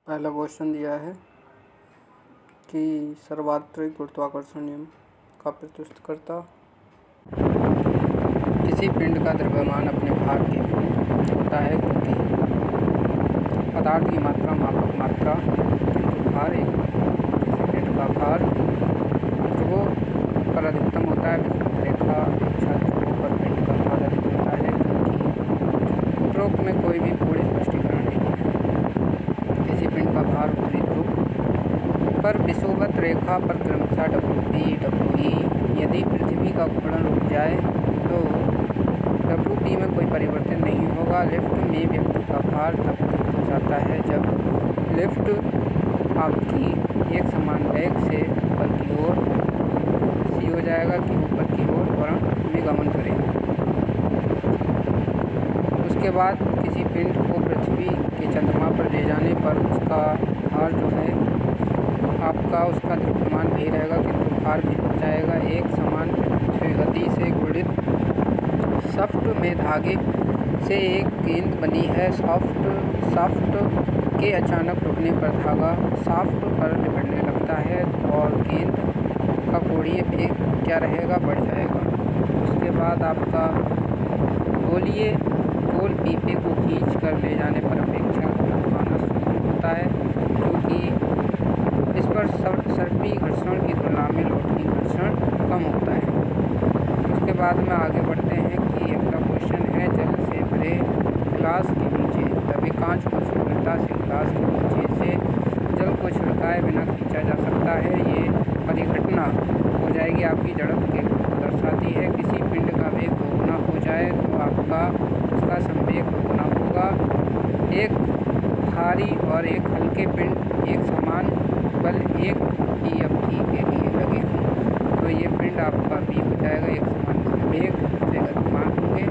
पहला क्वेश्चन दिया है कि सर्वात्रिक गुरुत्वाकर्षण नियम का प्रस्तुतकर्ता किसी पिंड का द्रव्यमान अपने भार के विरुद्ध होता है क्योंकि पदार्थ की मात्रा मापक मात्रा किंतु भार एक किसी पिंड का भार ध्रुवों पर अधिकतम होता है। विषुवत रेखा अपेक्षा ध्रुवों पर पिंड का भार अधिक होता है क्योंकि उपरोक्त में कोई भी पूर्ण स्पष्टीकरण नहीं है। किसी पिंड का भार उत्तरी ध्रुव पर विषुवत रेखा पर क्रमशः WP WE यदि पृथ्वी का घूर्णन रुक जाए तो WP में कोई परिवर्तन नहीं होगा। लिफ्ट में व्यक्ति का भार तब अधिक हो जाता है जब लिफ्ट आपकी एक समान वेग से ऊपर की ओर सी हो जाएगा कि ऊपर की ओर त्वरण में गमन करेगा। उसके बाद किसी पिंड को पृथ्वी के चंद्रमा पर ले जाने पर उसका भार जो है आपका उसका द्रव्यमान भी रहेगा किंतु भार भी हो जाएगा। एक समान पृथ्वी गति से गुणित शाफ्ट में धागे से एक गेंद बनी है। शाफ्ट के अचानक रुकने पर धागा शाफ्ट पर लिपटने लगता है और गेंद का कोणीय वेग क्या रहेगा, बढ़ जाएगा। उसके बाद आपका गोल पीपे को खींच कर ले जाने पर अपेक्षाकृत आना शुरू होता है क्योंकि इस पर सर्पी घर्षण की तुलना में लोटनी घर्षण कम होता है। उसके बाद में आगे बढ़ते हैं कि अगला क्वेश्चन है जल से भरे गिलास के नीचे दबे कांच को सुगमता से गिलास के नीचे से जल को छिड़काए बिना खींचा जा सकता है। ये परिघटना हो जाएगी आपकी जड़त्व के गुण को दर्शाती है। किसी पिंड का वेग दोगुना हो जाए तो आपका उसका संवेग दोगुना होगा। एक भारी और एक हल्के पिंड एक समान बल एक EFT के लिए लगे हों तो ये पिंड आपका भी हो जाएगा, एक समान वेग से गतिमान होंगे।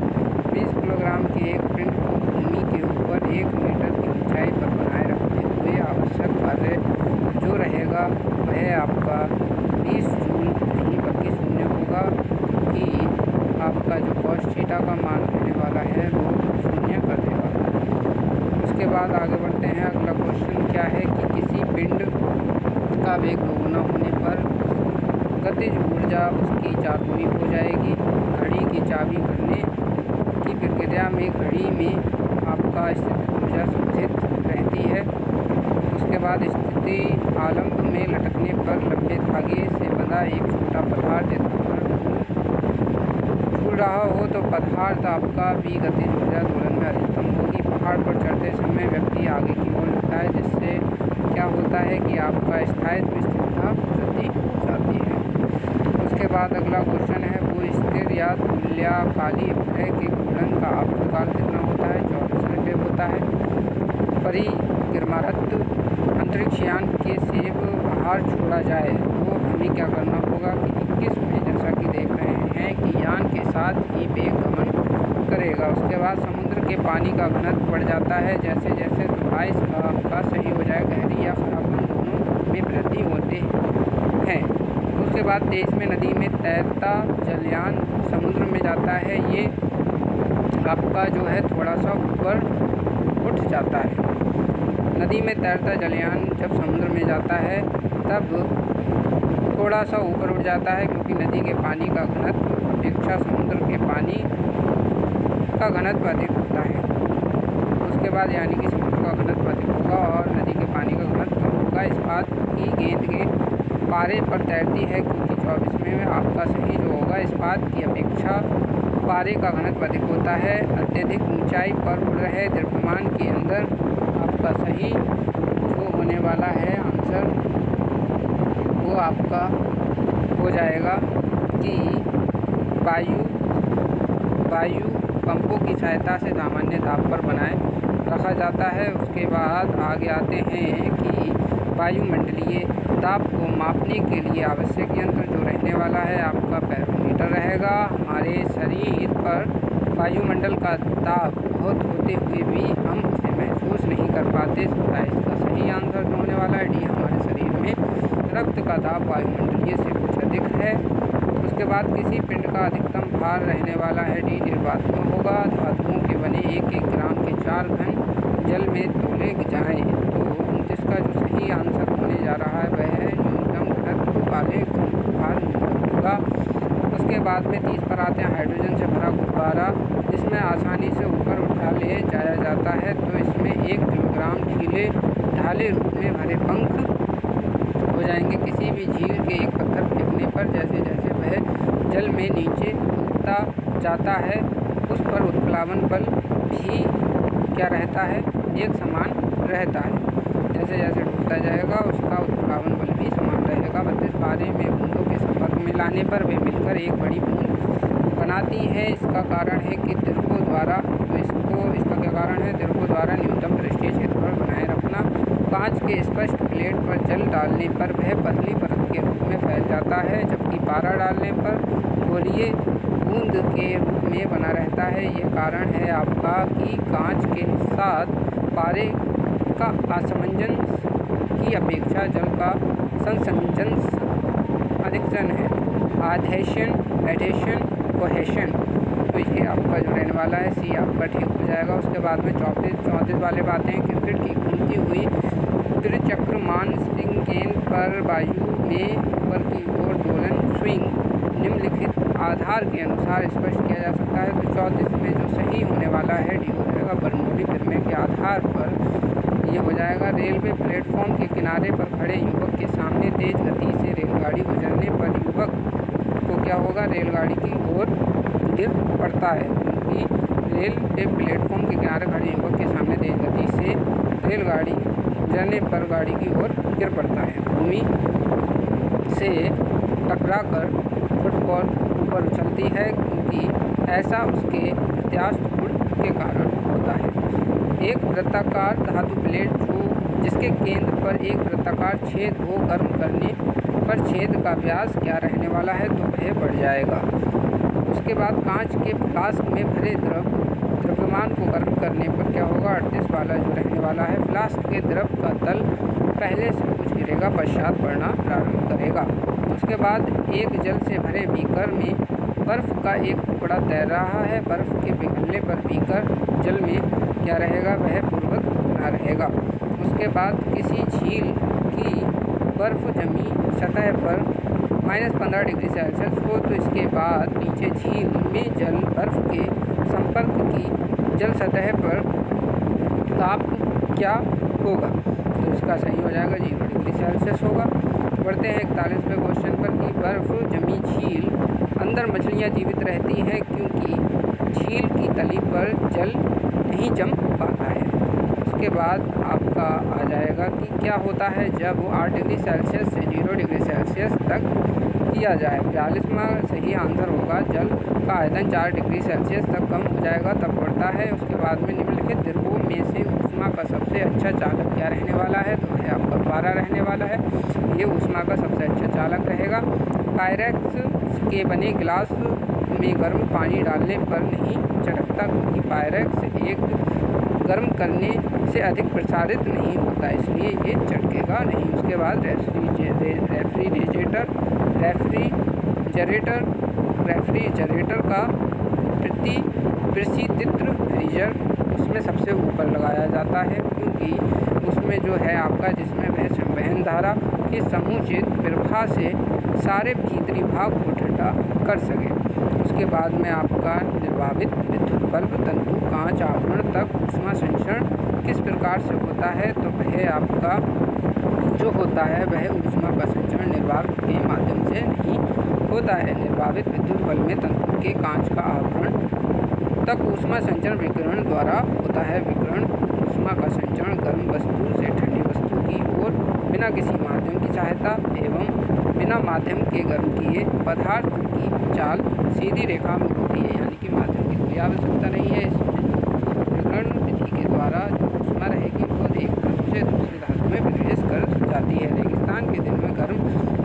20 किलोग्राम के एक पिंड को भूमि के ऊपर 1 मीटर की ऊंचाई पर बनाए रखते हुए आवश्यक कार्य जो रहेगा वह आपका 20 जूल नहीं बल्कि शून्य होगा क्योंकि आपका जो cos थीटा का मान रहने वाला है वो शून्य कर देगा। उसके बाद आगे बढ़ते हैं। अगला क्वेश्चन क्या है कि किसी पिंड का वेग दोगुना होने पर गतिज ऊर्जा उसकी 4 गुनी हो जाएगी। घड़ी की चाबी भरने की प्रक्रिया में घड़ी में आपका स्थिति ऊर्जा संचित रहती है। उसके बाद स्थिति आलम्ब में लटकने पर लंबे धागे से बंधा एक छोटा पदार्थ झूल रहा हो तो पदार्थ आपका भी गतिज ऊर्जा दोलन में अधिकतम होगी। पहाड़ पर चढ़ते समय व्यक्ति आगे की ओर लगता है जिससे क्या होता है कि आपका स्थायित्व स्थिरता वृद्धि हो जाती है। उसके बाद अगला क्वेश्चन है वो स्थिर या तुल्यकाली उपग्रह के घूर्णन का आवर्तकाल कितना होता है, 24 घंटे होता है। परिक्रमारत अंतरिक्षयान के सेब बाहर छोड़ा जाए तो हमें क्या करना होगा कि 21 में जैसा कि देख रहे हैं कि यान के साथ ही वेग गमन करेगा। उसके बाद समुद्र के पानी का घनत्व बढ़ जाता है जैसे जैसे आइस का सही हो जाए, गहरी या खराबन दोनों में वृद्धि होते हैं। उसके बाद 23 में नदी में तैरता जलयान समुद्र में जाता है। ये आपका जो है थोड़ा सा ऊपर उठ जाता है। नदी में तैरता जलयान जब समुद्र में जाता है तब थोड़ा सा ऊपर उठ जाता है क्योंकि नदी के पानी का घनत्व अपेक्षा समुद्र के पानी का घनत्व अधिक होता है। उसके बाद यानी कि समुद्र का घनत्व अधिक होगा और नदी के पानी का घनत्व कम होगा। इस्पात की गेंद के पारे पर तैरती है क्योंकि 24 में आपका सही जो होगा इस्पात की अपेक्षा पारे का घनत्व अधिक होता है। अत्यधिक ऊंचाई पर उड़ रहे द्रव्यमान के अंदर आपका सही जो होने वाला है आंसर वो आपका हो जाएगा कि वायु पंपों की सहायता से सामान्य दाब पर बनाए रखा जाता है। उसके बाद आगे आते हैं कि वायुमंडलीय दाब को मापने के लिए आवश्यक यंत्र जो रहने वाला है आपका बैरोमीटर रहेगा। हमारे शरीर पर वायुमंडल का दाब बहुत होते हुए भी हम उसे महसूस नहीं कर पाते तथा इसका सही आंसर जो होने वाला है डी। हमारे शरीर में रक्त का दाब वायुमंडलीय से कुछ अधिक है। उसके बाद किसी पिंड का अधिकतम भार रहने वाला है डी निर्वातों होगा। धातुओं के बने 1-1 ग्राम के 4 घन जल में तोले जाएँ तो 29 सही आंसर होने जा रहा है वह है न्यूनतम घनत्व वाले भार न्यूनतम होगा। उसके बाद में 30 पर आते हैं हाइड्रोजन से भरा गुब्बारा जिसमें आसानी से ऊपर उठा ले जाया जाता है। तो इसमें 1 किलोग्राम ढीले ढाले रूप में भरे पंख हो जाएंगे। किसी भी झील के एक पत्थर फेंकने पर जैसे जैसे वह जल में नीचे उठता जाता है उस पर उत्प्लावन बल भी क्या रहता है, एक समान रहता है। जैसे जैसे डूबता जाएगा उसका उत्प्लावन बल भी समान रहेगा। 32 पारे में बूंदों के संपर्क में लाने पर वे मिलकर एक बड़ी बूंद बनाती है। इसका कारण है कि तिरकों द्वारा इसका क्या कारण है, तिरकों द्वारा न्यूनतम पृष्ठीय क्षेत्रफल बनाए रखना। कांच के स्पष्ट प्लेट पर जल डालने पर वह पतली परत के रूप में फैल जाता है, जबकि पारा डालने पर गोलीय बूंद के रूप में बना रहता है। ये कारण है आपका कि कांच के साथ पारे का असमंजस की अपेक्षा जल का संसंजस अधिकतम है। एडहेशन, कोहेशन, तो ये आपका जो रहने वाला है सी आपका ठीक हो जाएगा। उसके बाद में 34 वाले बातें हैं। क्रिकेट की घूमती हुई त्रिचक्रमान स्प्रिंग गेंद पर वायु में ऊपर की ओर दोलन स्विंग निम्नलिखित आधार के अनुसार स्पष्ट किया जा सकता है। तो 34 में जो सही होने वाला है डी हो जाएगा। बर्नौली प्रमेय के आधार पर ये हो जाएगा। रेलवे प्लेटफॉर्म के किनारे पर खड़े युवक के सामने तेज गति से रेलगाड़ी गुजरने पर युवक को क्या होगा, रेलगाड़ी की ओर गिर पड़ता है, क्योंकि रेलवे प्लेटफॉर्म के किनारे खड़े युवक के सामने तेज गति से रेलगाड़ी गुजरने पर गाड़ी की ओर गिर पड़ता है। भूमि से टकराकर फुटबॉल ऊपर उछलती है क्योंकि ऐसा उसके प्रत्यास्थ गुण के कारण होता है। एक वृत्ताकार धातु प्लेट जिसके केंद्र पर एक वृत्ताकार छेद हो गर्म करने पर छेद का व्यास क्या रहने वाला है, तो वह बढ़ जाएगा। उसके बाद कांच के फ्लास्क में भरे द्रव्यमान को गर्म करने पर क्या होगा, 38 वाला जो रहने वाला है। फ्लास्क के द्रव का तल पहले से कुछ गिरेगा पश्चात बढ़ना प्रारंभ करेगा। उसके बाद एक जल से भरे बीकर में बर्फ़ का एक टुकड़ा तैर रहा है। बर्फ़ के पिघलने पर बीकर जल में क्या रहेगा, वह पूर्वक बना रहेगा। उसके बाद किसी झील की बर्फ़ जमी सतह पर -15 डिग्री सेल्सियस हो तो इसके बाद नीचे झील में जल बर्फ़ के संपर्क की जल सतह पर ताप क्या होगा, तो इसका सही हो जाएगा 0 डिग्री सेल्सियस होगा। बढ़ते हैं 41वें क्वेश्चन पर कि बर्फ़ जमी झील अंदर मछलियाँ जीवित रहती हैं क्योंकि झील की तली पर जल नहीं जम पाता है। उसके बाद आपका आ जाएगा कि क्या होता है जब 8 डिग्री सेल्सियस से 0 डिग्री सेल्सियस तक किया जाए। 42वां सही आंसर होगा जल का आयतन 4 डिग्री सेल्सियस तक कम हो जाएगा तब बढ़ता है। उसके बाद में निम्नलिखित द्रवों में से ऊष्मा का सबसे अच्छा चालक क्या रहने वाला है, तो यह आपका पारा रहने वाला है। ये ऊष्मा का सबसे अच्छा चालक रहेगा। पायरेक्स के बने गिलास में गर्म पानी डालने पर नहीं चटकता क्योंकि पायरेक्स एक गर्म करने से अधिक प्रसारित नहीं होता, इसलिए ये चटकेगा नहीं। उसके बाद रेफ्रिजरेटर का प्रतिचित्र फ्रीजर उसमें सबसे ऊपर लगाया जाता है क्योंकि उसमें जो है आपका जिसमें वह संवहन धारा के समुचित प्रवाह से सारे भीतरी भाग को ठंडा कर सके। उसके बाद में आपका निर्वाहित विद्युत बल्ब तंतु कांच आवरण तक ऊष्मा संचरण किस प्रकार से होता है, तो वह आपका जो होता है वह ऊष्मा का संचरण निर्वात के माध्यम से नहीं होता है। निर्वाहित विद्युत बल्ब में तंतु के कांच का आवरण तक ऊष्मा संचरण विकिरण द्वारा होता है। विकिरण ऊष्मा का संचरण गर्म वस्तु से ठंडी वस्तु की ओर बिना किसी माध्यम की सहायता एवं बिना माध्यम के गर्म किए पदार्थ की चाल सीधी रेखा में होती है, यानी कि माध्यम की कोई आवश्यकता नहीं है। इसमें विकिरण विधि के द्वारा जो ऊष्मा रहेगी वो एक धातु से दूसरी धातु में प्रवेश कर जाती है। रेगिस्तान के दिन में गर्म,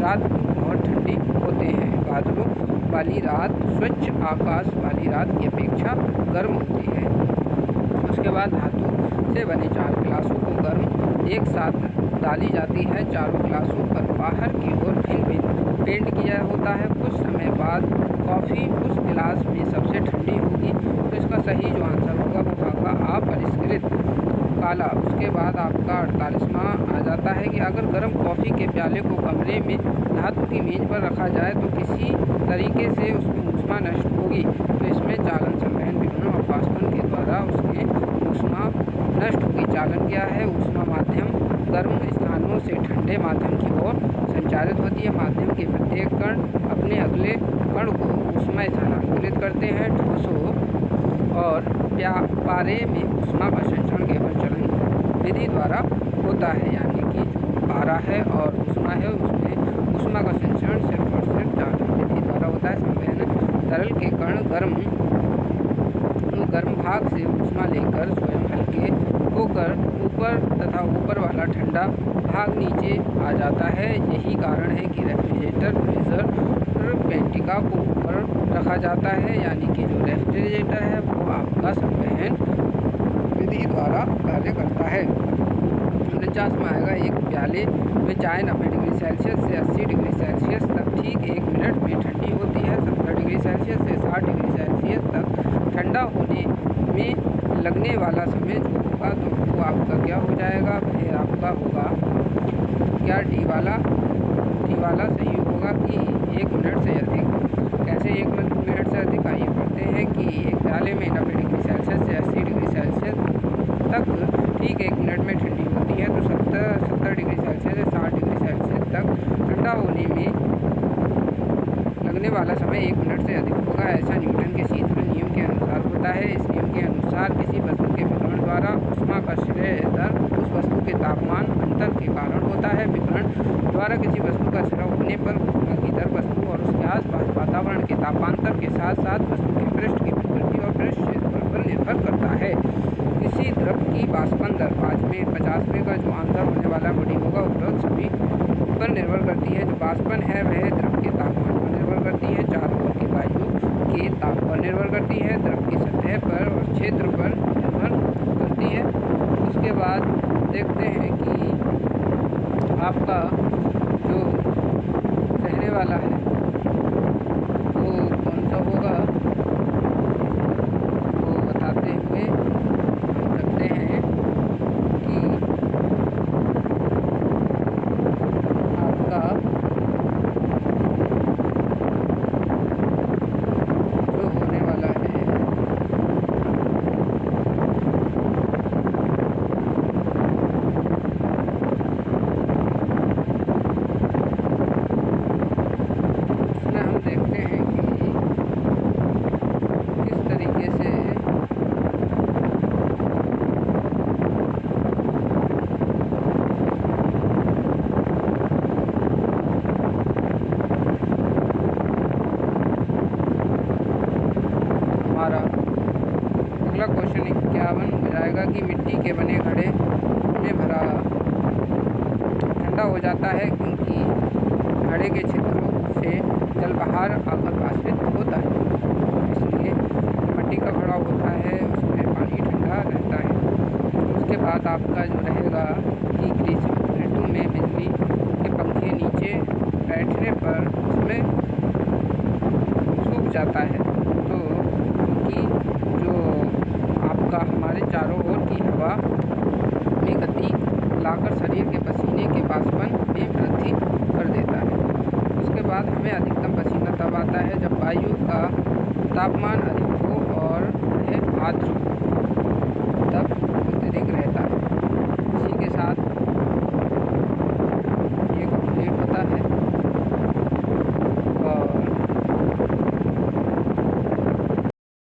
रात बहुत ठंडी होते हैं। बादलों वाली रात स्वच्छ आकाश वाली रात की अपेक्षा गर्म होती है। उसके बाद धातु से बने 4 गिलासों को गर्म एक साथ डाली जाती है। चारों गिलासों पर बाहर की ओर भिन्न पेंट किया होता है। कुछ समय बाद कॉफ़ी उस गिलास में सबसे ठंडी होगी, तो इसका सही जो आंसर होगा वो होगा अपरिष्कृत काला। उसके बाद आपका 48वां आ जाता है है कि अगर गर्म कॉफ़ी के प्याले को कमरे में धातु की मेज़ पर रखा जाए तो किसी तरीके से उसमें ऊष्मा नष्ट होगी। तो इसमें चालन, संवहन, विकिरण और वाष्पन के द्वारा उसमें ऊष्मा नष्ट होगी। चालन क्या है? ऊष्मा माध्यम गर्म स्थानों से ठंडे माध्यम की ओर संचारित होती है। माध्यम के प्रत्येक कण अपने अगले कण को ऊष्मा स्थानांतरित करते हैं। ठोसों और पारे में ऊष्मा का संचरण केवल चलन विधि द्वारा होता है, यानी कि जो पारा है और ऊष्मा है उसमें ऊष्मा का संचरण सिर्फ और सिर्फ चालन विधि द्वारा होता है। संवहन तरल के कण गर्म भाग से ऊष्मा लेकर स्वयं हल्के होकर ऊपर तथा ऊपर वाला ठंडा भाग नीचे आ जाता है। यही कारण है कि रेफ्रिजरेटर, फ्रीजर, पेंटिका को ऊपर रखा जाता है, यानी कि जो रेफ्रिजरेटर है वो आपका संवहन विधि द्वारा कार्य करता है। 49 में आएगा, एक प्याले में चाय 90 डिग्री सेल्सियस से 80 डिग्री सेल्सियस तक ठीक 1 मिनट में ठंडी होती है। 70 डिग्री सेल्सियस से 60 डिग्री सेल्सियस तक ठंडा होने में लगने वाला समय जो होगा तो वो आपका क्या हो जाएगा? वह आपका होगा क्या? डी वाला सही होगा कि 1 मिनट से अधिक। कैसे 1 मिनट से अधिक? आइए पढ़ते हैं कि एक प्याले में 90 डिग्री सेल्सियस से 80 डिग्री सेल्सियस तक ठीक 1 मिनट में ठंडी होती है। तो 70 डिग्री सेल्सियस से 60 डिग्री सेल्सियस तक ठंडा होने में लगने वाला समय 1 मिनट से अधिक होगा। ऐसा न्यूटन के शीतलन नियम के अनुसार होता है। इस नियम के अनुसार किसी वस्तु के विकिरण द्वारा ऊष्मा का श्रेय दर उस वस्तु के तापमान अंतर के कारण होता है। विकिरण द्वारा किसी वस्तु का स्राव होने पर ऊष्मा की दर वस्तु और उसके आसपास वातावरण के तापांतर के साथ साथ वस्तु के पृष्ठ की प्रकृति और पृष्ठ क्षेत्रफल पर निर्भर करता है। किसी द्रव की वाष्पन दर 50 में का जो आंसर होने वाला बड़ी होगा उपरोक्त सभी पर निर्भर करती है। जो वाष्पन है वह द्रव के तापमान पर निर्भर करती है, चारों ओर के वायु के ताप पर निर्भर करती है, द्रव की सतह पर और क्षेत्र पर निर्भर करती है। उसके बाद देखते हैं कि आपका जो रहने वाला है वो कौन सा होगा, वो बताते हुए हम रखते हैं कि आपका जो होने वाला है उसमें हम देखते हैं कि किस तरीके से हमारा अगला क्वेश्चन 51 हो जाएगा कि मिट्टी के बने घड़े में भरा ठंडा हो जाता है क्योंकि घड़े के छिद्रों से जल बाहर आकर वाष्पित होता है। इसलिए मिट्टी का घड़ा होता है उसमें पानी ठंडा रहता है। उसके बाद आपका जो रहेगा कि ग्रीष्म ऋतु में बिजली के पंखे नीचे बैठने पर उसमें सूख जाता है। तो क्योंकि जो आपका हमारे चारों ओर की हवा में गति लाकर शरीर के पसीने के वाष्पन में वृद्धि कर देता है। उसके बाद हमें अधिकतम पसीना तब आता है जब वायु का तापमान अधिक हो और यह आर्द्र तब अत्यधिक रहता है।